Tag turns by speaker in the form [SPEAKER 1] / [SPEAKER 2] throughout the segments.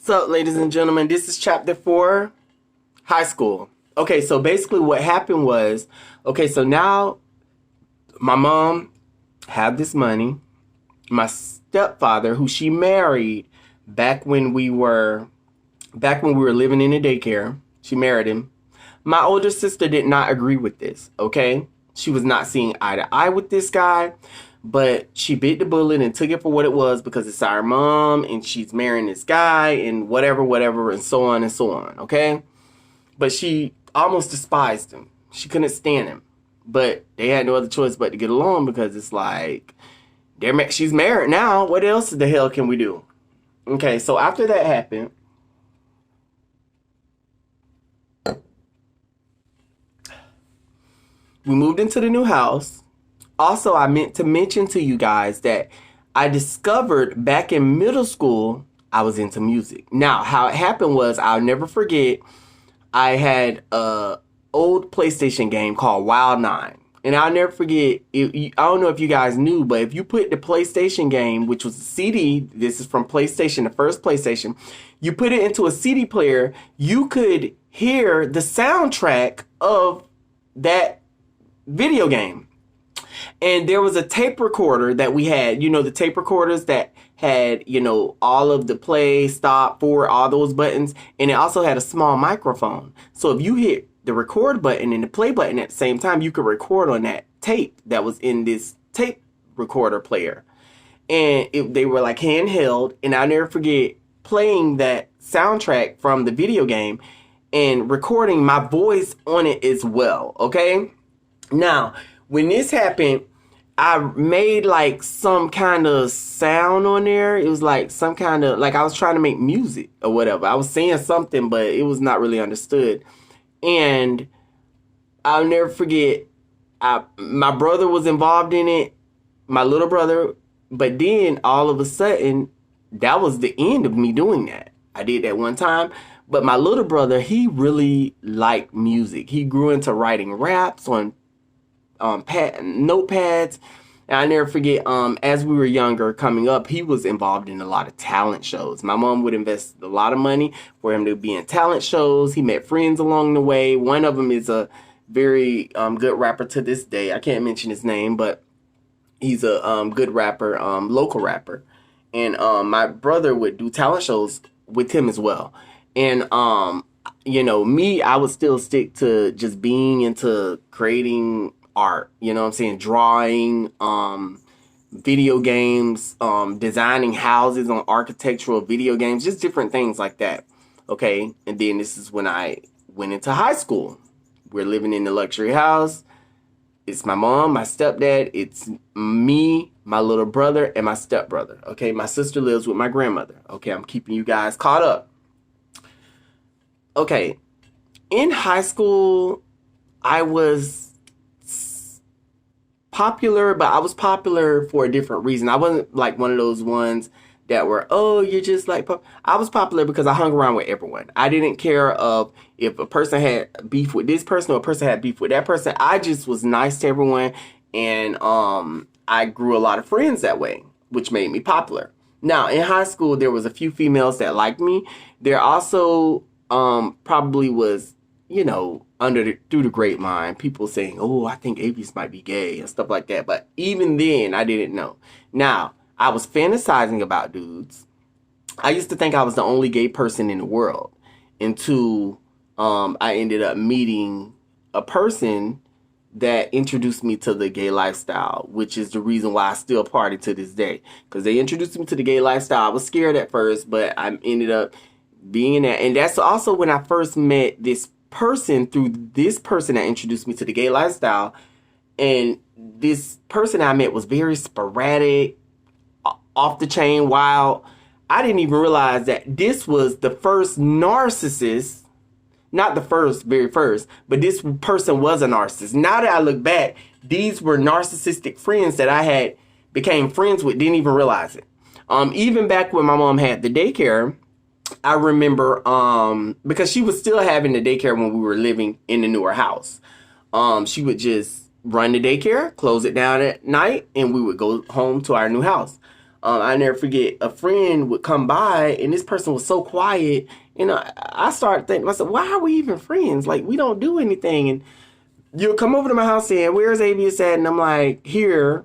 [SPEAKER 1] So, ladies and gentlemen, this is chapter 4, high school. Okay, so basically what happened was, okay, so now my mom had this money. My stepfather, who she married back when we were living in a daycare, she married him. My older sister did not agree with this, okay? She was not seeing eye to eye with this guy. But she bit the bullet and took it for what it was because it's our mom and she's marrying this guy and whatever, and so on and so on, okay? But she almost despised him. She couldn't stand him. But they had no other choice but to get along because it's like, she's married now. What else the hell can we do? Okay, so after that happened, we moved into the new house. Also, I meant to mention to you guys that I discovered back in middle school, I was into music. Now, how it happened was, I'll never forget, I had a old PlayStation game called Wild 9. And I'll never forget, I don't know if you guys knew, but if you put the PlayStation game, which was a CD, this is from PlayStation, the first PlayStation, you put it into a CD player, you could hear the soundtrack of that video game. And there was a tape recorder that we had, the tape recorders that had, all of the play, stop, forward, all those buttons. And it also had a small microphone. So if you hit the record button and the play button at the same time, you could record on that tape that was in this tape recorder player. And they were like handheld. And I'll never forget playing that soundtrack from the video game and recording my voice on it as well. Okay. Now, when this happened, I made like some kind of sound on there. It was like some kind of, like I was trying to make music or whatever. I was saying something, but it was not really understood. And I'll never forget, my brother was involved in it, my little brother. But then all of a sudden, that was the end of me doing that. I did that one time. But my little brother, he really liked music. He grew into writing raps on notepads. And I never forget, as we were younger coming up, he was involved in a lot of talent shows. My mom would invest a lot of money for him to be in talent shows. He met friends along the way. One of them is a very good rapper to this day. I can't mention his name, but he's a good rapper, local rapper. And my brother would do talent shows with him as well. And me, I would still stick to just being into creating art, drawing, video games, designing houses on architectural video games, just different things like that. Okay. And then this is when I went into high school. We're living in the luxury house. It's my mom, my stepdad, it's me, my little brother, and my stepbrother. Okay. My sister lives with my grandmother. Okay. I'm keeping you guys caught up. Okay. In high school, I was popular, but I was popular for a different reason. I wasn't like one of those ones that were, oh, you're just like, I was popular because I hung around with everyone. I didn't care of if a person had beef with this person or a person had beef with that person. I just was nice to everyone. And I grew a lot of friends that way, which made me popular. Now, in high school, there was a few females that liked me. There also probably was, through the grapevine, people saying, oh, I think Avis might be gay and stuff like that. But even then, I didn't know. Now, I was fantasizing about dudes. I used to think I was the only gay person in the world until I ended up meeting a person that introduced me to the gay lifestyle, which is the reason why I still party to this day. Because they introduced me to the gay lifestyle. I was scared at first, but I ended up being in that. And that's also when I first met this person, through this person that introduced me to the gay lifestyle. And this person I met was very sporadic, off the chain, wild. I didn't even realize that this was the first narcissist, not the very first, but this person was a narcissist. Now that I look back, these were narcissistic friends that I had became friends with, didn't even realize it. Even back when my mom had the daycare, I remember, because she was still having the daycare when we were living in the newer house. She would just run the daycare, close it down at night, and we would go home to our new house. I never forget, a friend would come by and this person was so quiet. And I started thinking, I said, why are we even friends? Like, we don't do anything. And you'll come over to my house saying, where's Avius at? And I'm like, here.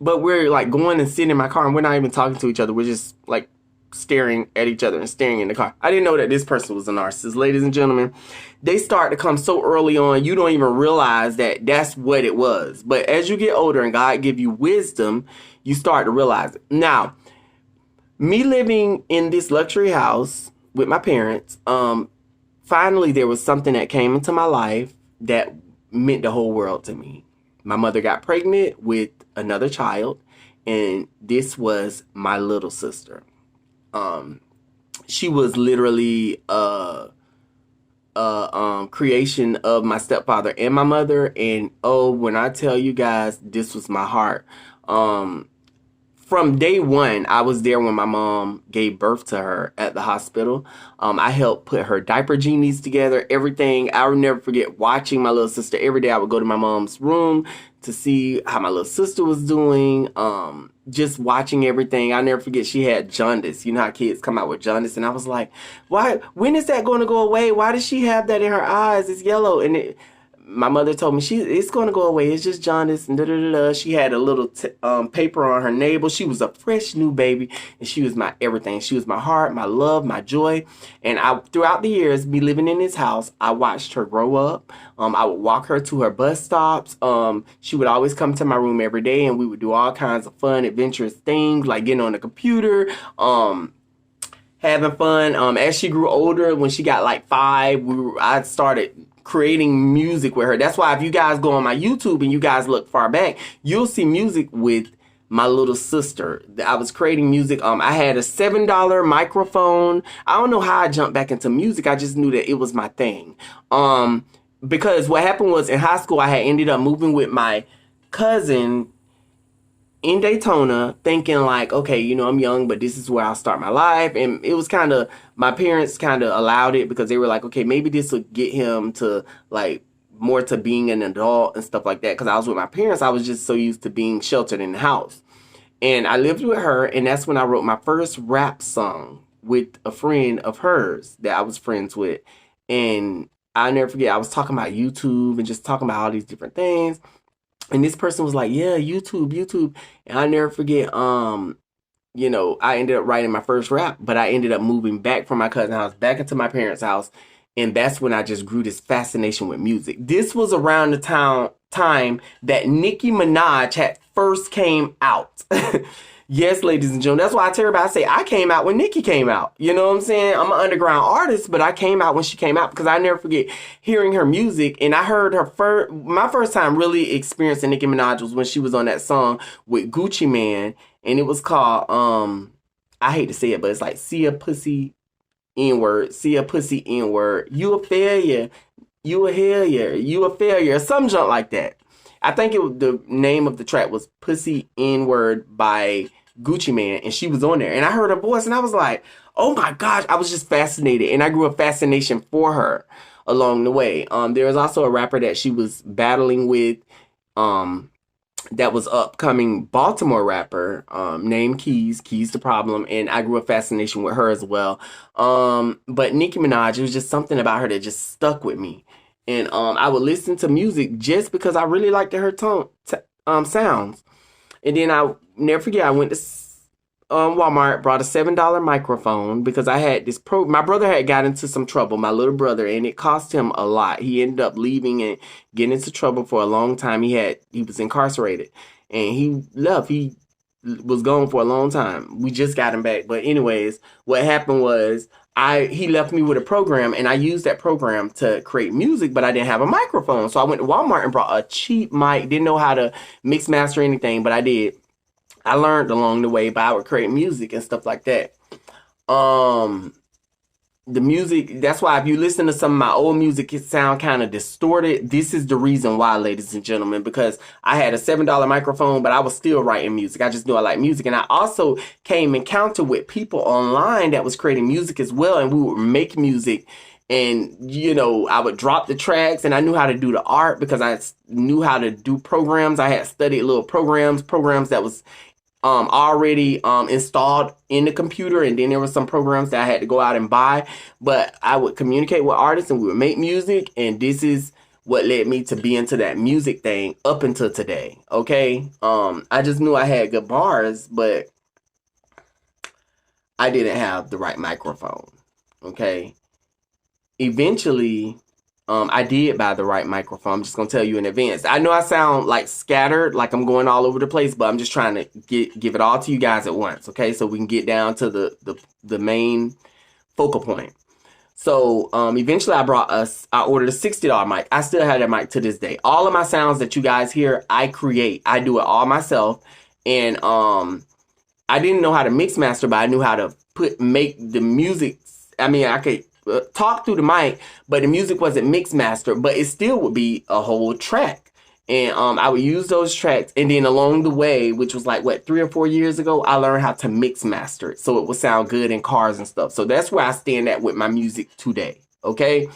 [SPEAKER 1] But we're like going and sitting in my car and we're not even talking to each other. We're just like staring at each other and staring in the car. I didn't know that this person was a narcissist. Ladies and gentlemen, they start to come so early on, you don't even realize that that's what it was. But as you get older and God give you wisdom, you start to realize it. Now, me living in this luxury house with my parents, finally there was something that came into my life that meant the whole world to me. My mother got pregnant with another child, and this was my little sister. She was literally creation of my stepfather and my mother. And oh, when I tell you guys, this was my heart. From day one, I was there when my mom gave birth to her at the hospital. I helped put her diaper genies together, everything. I will never forget watching my little sister every day. I would go to my mom's room to see how my little sister was doing. Just watching everything. I'll never forget, she had jaundice. You know how kids come out with jaundice? And I was like, why? When is that going to go away? Why does she have that in her eyes? It's yellow. And my mother told me it's going to go away. It's just jaundice. And da-da-da-da. She had a little paper on her navel. She was a fresh new baby, and she was my everything. She was my heart, my love, my joy. And throughout the years, me living in this house, I watched her grow up. I would walk her to her bus stops. She would always come to my room every day, and we would do all kinds of fun, adventurous things, like getting on the computer, having fun. As she grew older, when she got like 5, I started creating music with her. That's why if you guys go on my YouTube and you guys look far back, you'll see music with my little sister. I was creating music. I had a $7 microphone. I don't know how I jumped back into music. I just knew that it was my thing. Because what happened was in high school, I had ended up moving with my cousin in Daytona, thinking like, okay, you know, I'm young, but this is where I'll start my life. And it was kind of, my parents kind of allowed it because they were like, okay, maybe this will get him to like more to being an adult and stuff like that. Because I was with my parents, I was just so used to being sheltered in the house. And I lived with her, and that's when I wrote my first rap song with a friend of hers that I was friends with. And I'll never forget, I was talking about YouTube and just talking about all these different things. And this person was like, yeah, YouTube. And I never forget, you know, I ended up writing my first rap, but I ended up moving back from my cousin's house, back into my parents' house. And that's when I just grew this fascination with music. This was around the time that Nicki Minaj had first came out. Yes, ladies and gentlemen, that's why I tell everybody, I say I came out when Nicki came out. You know what I'm saying? I'm an underground artist, but I came out when she came out because I never forget hearing her music. And I heard her my first time really experiencing Nicki Minaj was when she was on that song with Gucci Mane. And it was called, I hate to say it, but it's like, see a pussy N-word, see a pussy N-word. You a failure. You a failure. You a failure. Some junk like that. I think the name of the track was Pussy N-word by Gucci Mane, and she was on there. And I heard her voice, and I was like, oh my gosh, I was just fascinated. And I grew a fascination for her along the way. There was also a rapper that she was battling with, that was upcoming Baltimore rapper, named Keys the Problem, and I grew a fascination with her as well. But Nicki Minaj, it was just something about her that just stuck with me. And I would listen to music just because I really liked her sounds. And then I never forget, I went to Walmart, brought a $7 microphone because I had this my brother had got into some trouble, my little brother, and it cost him a lot. He ended up leaving and getting into trouble for a long time. He was incarcerated, and he left. He was gone for a long time. We just got him back. But anyways, what happened was he left me with a program, and I used that program to create music, but I didn't have a microphone. So I went to Walmart and brought a cheap mic. Didn't know how to mix, master, anything, but I did. I learned along the way, but I would create music and stuff like that. The music, that's why if you listen to some of my old music, it sound kind of distorted. This is the reason why, ladies and gentlemen, because I had a $7 microphone, but I was still writing music. I just knew I liked music. And I also came encounter with people online that was creating music as well. And we would make music, and, you know, I would drop the tracks, and I knew how to do the art because I knew how to do programs. I had studied little programs that was already installed in the computer, and then there were some programs that I had to go out and buy. But I would communicate with artists, and we would make music, and this is what led me to be into that music thing up until today. Okay, I just knew I had good bars, but I didn't have the right microphone. Okay, eventually I did buy the right microphone. I'm just gonna tell you in advance. I know I sound like scattered, like I'm going all over the place, but I'm just trying to give it all to you guys at once, okay? So we can get down to the main focal point. So eventually I ordered a $60 mic. I still have that mic to this day. All of my sounds that you guys hear, I create. I do it all myself. And I didn't know how to mix master, but I knew how to make the music. I mean, I could talk through the mic, but the music wasn't mix master, but it still would be a whole track. And I would use those tracks, and then along the way, which was like 3 or 4 years ago, I learned how to mix master it so it would sound good in cars and stuff. So that's where I stand at with my music today. Okay.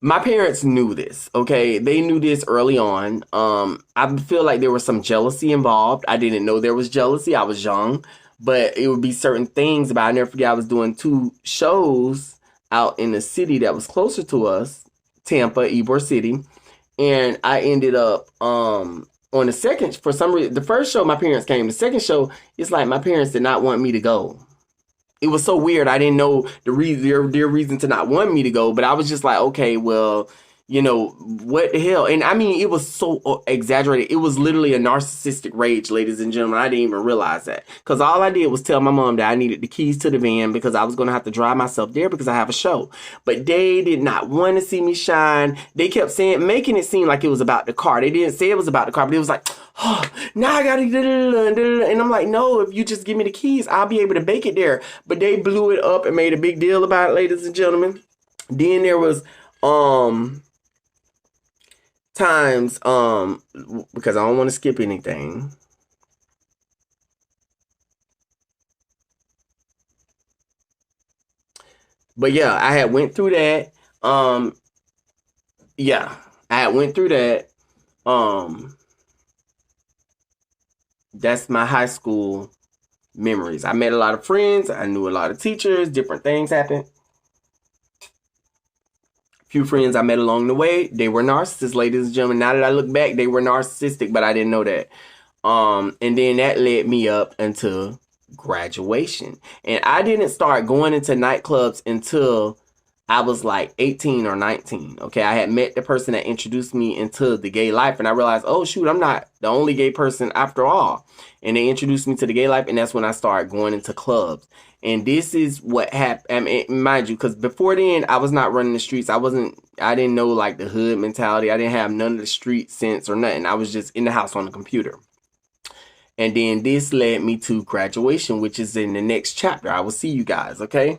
[SPEAKER 1] My parents knew this, okay? They knew this early on. I feel like there was some jealousy involved. I didn't know there was jealousy. I was young, but it would be certain things. But I never forget, I was doing 2 shows out in the city that was closer to us, Tampa, Ybor City. And I ended up on the second, for some reason, the first show my parents came. The second show, it's like my parents did not want me to go. It was so weird. I didn't know their reason to not want me to go, but I was just like, okay, well, you know, what the hell? And I mean, it was so exaggerated. It was literally a narcissistic rage, ladies and gentlemen. I didn't even realize that. Because all I did was tell my mom that I needed the keys to the van because I was going to have to drive myself there because I have a show. But they did not want to see me shine. They kept making it seem like it was about the car. They didn't say it was about the car, but it was like, oh, now I got to, and I'm like, no, if you just give me the keys, I'll be able to make it there. But they blew it up and made a big deal about it, ladies and gentlemen. Then there was, times because I don't want to skip anything. But yeah, I had went through that. Yeah, I had went through that. That's my high school memories. I met a lot of friends. I knew a lot of teachers. Different things happened. Few friends I met along the way, they were narcissists, ladies and gentlemen. Now that I look back, they were narcissistic, but I didn't know that. And then that led me up into graduation. And I didn't start going into nightclubs until I was like 18 or 19. Okay, I had met the person that introduced me into the gay life, and I realized, oh shoot, I'm not the only gay person after all. And they introduced me to the gay life, and that's when I started going into clubs. And this is what happened. I mean, mind you, because before then, I was not running the streets. I didn't know like the hood mentality. I didn't have none of the street sense or nothing. I was just in the house on the computer. And then this led me to graduation, which is in the next chapter. I will see you guys, okay?